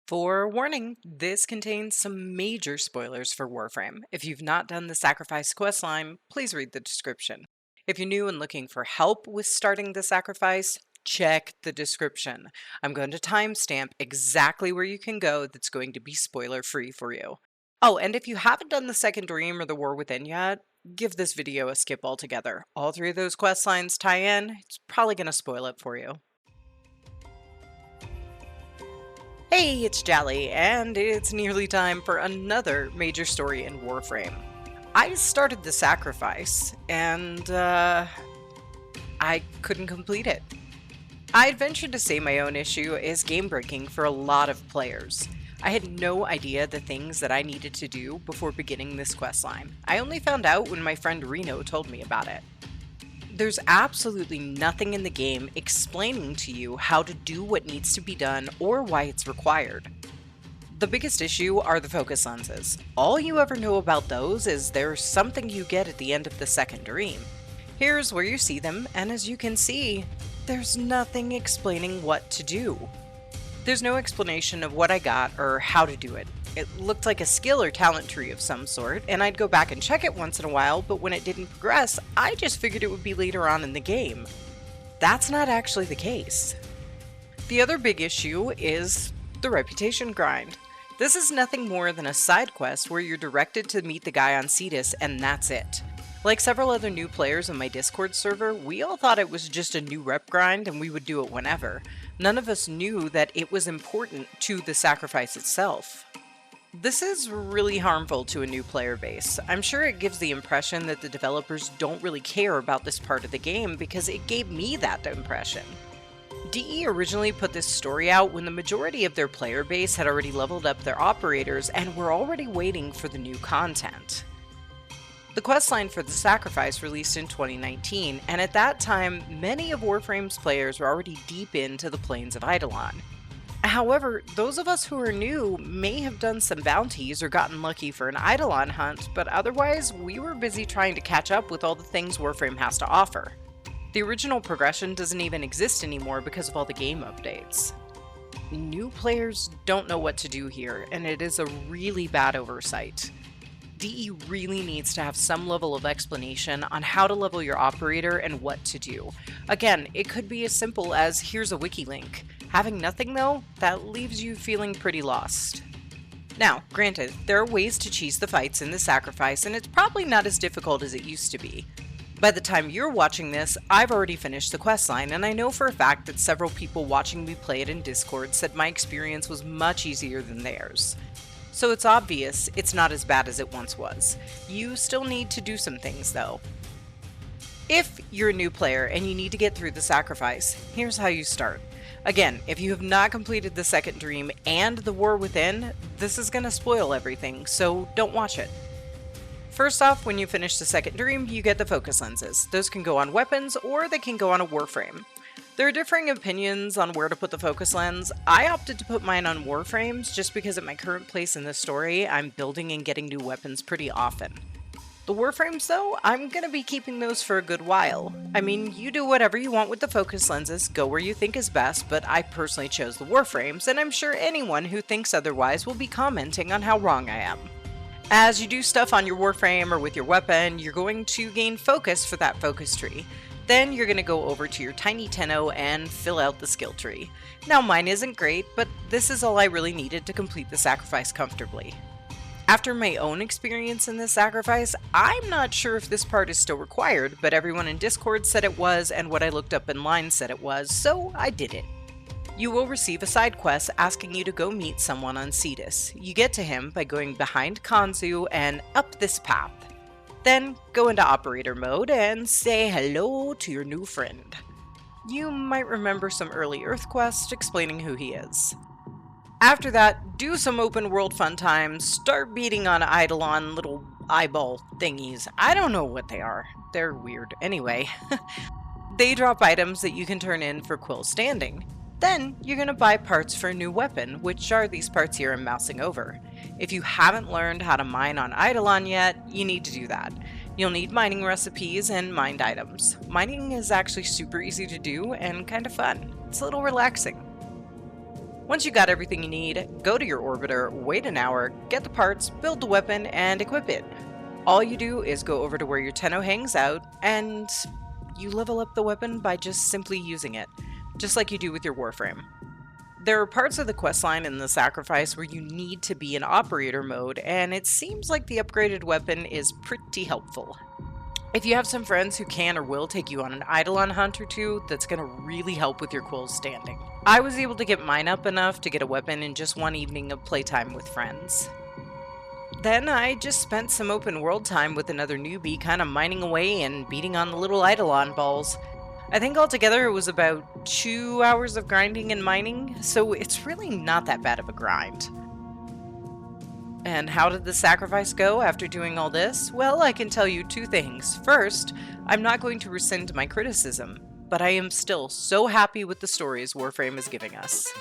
Forewarning, this contains some major spoilers for Warframe. If you've not done the Sacrifice questline, please read the description. If you're new and looking for help with starting the Sacrifice, check the description. I'm going to timestamp exactly where you can go that's going to be spoiler free for you. Oh, and if you haven't done the Second Dream or the War Within yet, give this video a skip altogether. All three of those questlines tie in, it's probably going to spoil it for you. Hey, it's Jolly, and it's nearly time for another major story in Warframe. I started the Sacrifice, and I couldn't complete it. I'd venture to say my own issue is game-breaking for a lot of players. I had no idea the things that I needed to do before beginning this questline. I only found out when my friend Reno told me about it. There's absolutely nothing in the game explaining to you how to do what needs to be done or why it's required. The biggest issue are the focus lenses. All you ever know about those is there's something you get at the end of the Second Dream. Here's where you see them, and as you can see, there's nothing explaining what to do. There's no explanation of what I got or how to do it. It looked like a skill or talent tree of some sort, and I'd go back and check it once in a while, but when it didn't progress, I just figured it would be later on in the game. That's not actually the case. The other big issue is the reputation grind. This is nothing more than a side quest where you're directed to meet the guy on Cetus, and that's it. Like several other new players on my Discord server, we all thought it was just a new rep grind and we would do it whenever. None of us knew that it was important to the Sacrifice itself. This is really harmful to a new player base. I'm sure it gives the impression that the developers don't really care about this part of the game because it gave me that impression. DE originally put this story out when the majority of their player base had already leveled up their operators and were already waiting for the new content. The questline for the Sacrifice released in 2019, and at that time, many of Warframe's players were already deep into the plains of Eidolon. However, those of us who are new may have done some bounties or gotten lucky for an Eidolon hunt, but otherwise, we were busy trying to catch up with all the things Warframe has to offer. The original progression doesn't even exist anymore because of all the game updates. New players don't know what to do here, and it is a really bad oversight. DE really needs to have some level of explanation on how to level your operator and what to do. Again, it could be as simple as here's a wiki link. Having nothing though, that leaves you feeling pretty lost. Now, granted, there are ways to cheese the fights in the Sacrifice, and it's probably not as difficult as it used to be. By the time you're watching this, I've already finished the questline, and I know for a fact that several people watching me play it in Discord said my experience was much easier than theirs. So it's obvious it's not as bad as it once was. You still need to do some things though. If you're a new player and you need to get through the Sacrifice, here's how you start. Again, if you have not completed the Second Dream and the War Within, this is going to spoil everything, so don't watch it. First off, when you finish the Second Dream, you get the focus lenses. Those can go on weapons or they can go on a Warframe. There are differing opinions on where to put the focus lens. I opted to put mine on Warframes just because at my current place in the story, I'm building and getting new weapons pretty often. The Warframes though, I'm going to be keeping those for a good while. I mean, you do whatever you want with the focus lenses, go where you think is best, but I personally chose the Warframes, and I'm sure anyone who thinks otherwise will be commenting on how wrong I am. As you do stuff on your Warframe or with your weapon, you're going to gain focus for that focus tree. Then you're going to go over to your Tiny Tenno and fill out the skill tree. Now mine isn't great, but this is all I really needed to complete the Sacrifice comfortably. After my own experience in the Sacrifice, I'm not sure if this part is still required, but everyone in Discord said it was, and what I looked up in line said it was, so I did it. You will receive a side quest asking you to go meet someone on Cetus. You get to him by going behind Kanzu and up this path. Then go into operator mode and say hello to your new friend. You might remember some early Earth quests explaining who he is. After that, do some open world fun times, start beating on Eidolon little eyeball thingies. I don't know what they are. They're weird. Anyway, they drop items that you can turn in for Quill Standing. Then you're going to buy parts for a new weapon, which are these parts here I'm mousing over. If you haven't learned how to mine on Eidolon yet, you need to do that. You'll need mining recipes and mined items. Mining is actually super easy to do and kind of fun. It's a little relaxing. Once you got everything you need, go to your orbiter, wait an hour, get the parts, build the weapon, and equip it. All you do is go over to where your Tenno hangs out, and you level up the weapon by just simply using it, just like you do with your Warframe. There are parts of the questline in the sacrifice where you need to be in operator mode, and it seems like the upgraded weapon is pretty helpful. If you have some friends who can or will take you on an Eidolon hunt or two, that's going to really help with your quill's standing. I was able to get mine up enough to get a weapon in just one evening of playtime with friends. Then I just spent some open world time with another newbie kind of mining away and beating on the little Eidolon balls. I think altogether it was about 2 hours of grinding and mining, so it's really not that bad of a grind. And how did the sacrifice go after doing all this? Well, I can tell you 2 things. First, I'm not going to rescind my criticism, but I am still so happy with the stories Warframe is giving us.